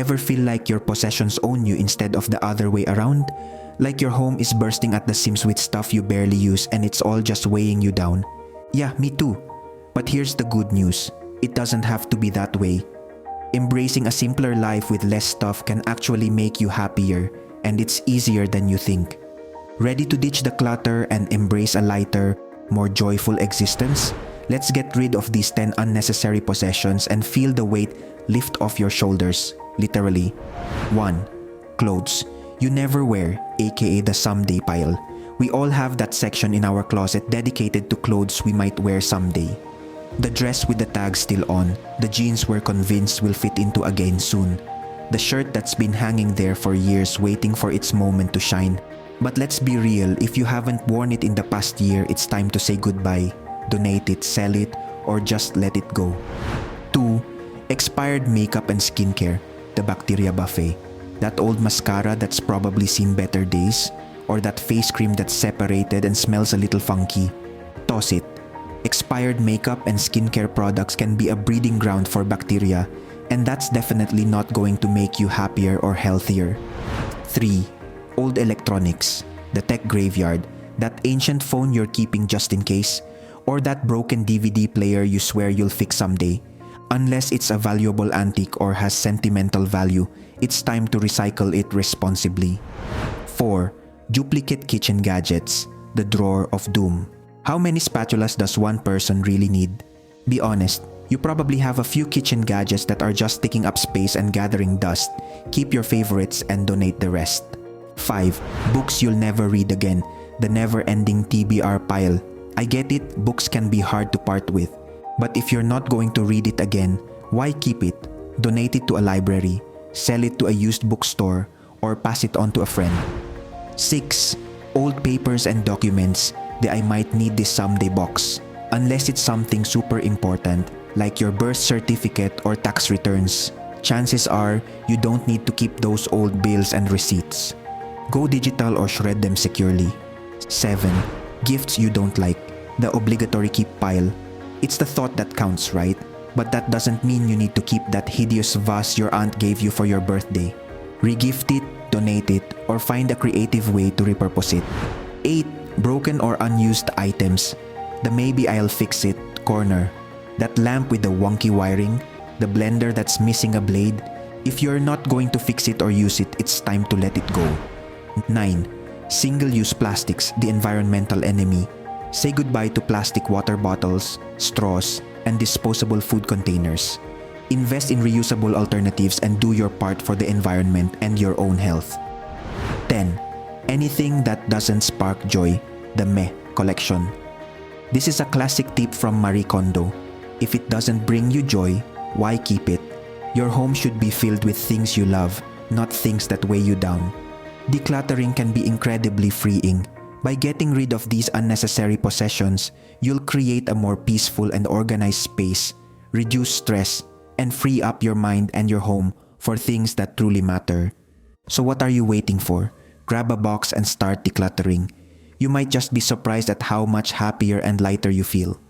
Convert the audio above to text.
Ever feel like your possessions own you instead of the other way around? Like your home is bursting at the seams with stuff you barely use and it's all just weighing you down? Yeah, me too. But here's the good news. It doesn't have to be that way. Embracing a simpler life with less stuff can actually make you happier, and it's easier than you think. Ready to ditch the clutter and embrace a lighter, more joyful existence? Let's get rid of these 10 unnecessary possessions and feel the weight lift off your shoulders, literally. 1. Clothes you never wear, aka the someday pile. We all have that section in our closet dedicated to clothes we might wear someday. The dress with the tag still on, the jeans we're convinced will fit into again soon, the shirt that's been hanging there for years waiting for its moment to shine. But let's be real, if you haven't worn it in the past year, it's time to say goodbye. Donate it, sell it, or just let it go. 2. Expired makeup and skincare, the bacteria buffet. That old mascara that's probably seen better days, or that face cream that's separated and smells a little funky. Toss it. Expired makeup and skincare products can be a breeding ground for bacteria, and that's definitely not going to make you happier or healthier. 3. Old electronics, the tech graveyard, that ancient phone you're keeping just in case, or that broken DVD player you swear you'll fix someday. Unless it's a valuable antique or has sentimental value, it's time to recycle it responsibly. 4. Duplicate kitchen gadgets, the drawer of doom. How many spatulas does one person really need? Be honest, you probably have a few kitchen gadgets that are just taking up space and gathering dust. Keep your favorites and donate the rest. 5. Books you'll never read again, the never-ending TBR pile. I get it, books can be hard to part with. But if you're not going to read it again, why keep it? Donate it to a library, sell it to a used bookstore, or pass it on to a friend. 6. Old papers and documents, the I might need this someday box. Unless it's something super important, like your birth certificate or tax returns, chances are you don't need to keep those old bills and receipts. Go digital or shred them securely. 7. Gifts you don't like, the obligatory keep pile. It's the thought that counts, right? But that doesn't mean you need to keep that hideous vase your aunt gave you for your birthday. Regift it, donate it, or find a creative way to repurpose it. 8. Broken or unused items, the maybe I'll fix it corner. That lamp with the wonky wiring, the blender that's missing a blade. If you're not going to fix it or use it, it's time to let it go. 9. Single-use plastics, the environmental enemy. Say goodbye to plastic water bottles, straws, and disposable food containers. Invest in reusable alternatives and do your part for the environment and your own health. 10. Anything that doesn't spark joy, the meh collection. This is a classic tip from Marie Kondo. If it doesn't bring you joy, why keep it? Your home should be filled with things you love, not things that weigh you down. Decluttering can be incredibly freeing. By getting rid of these unnecessary possessions, you'll create a more peaceful and organized space, reduce stress, and free up your mind and your home for things that truly matter. So what are you waiting for? Grab a box and start decluttering. You might just be surprised at how much happier and lighter you feel.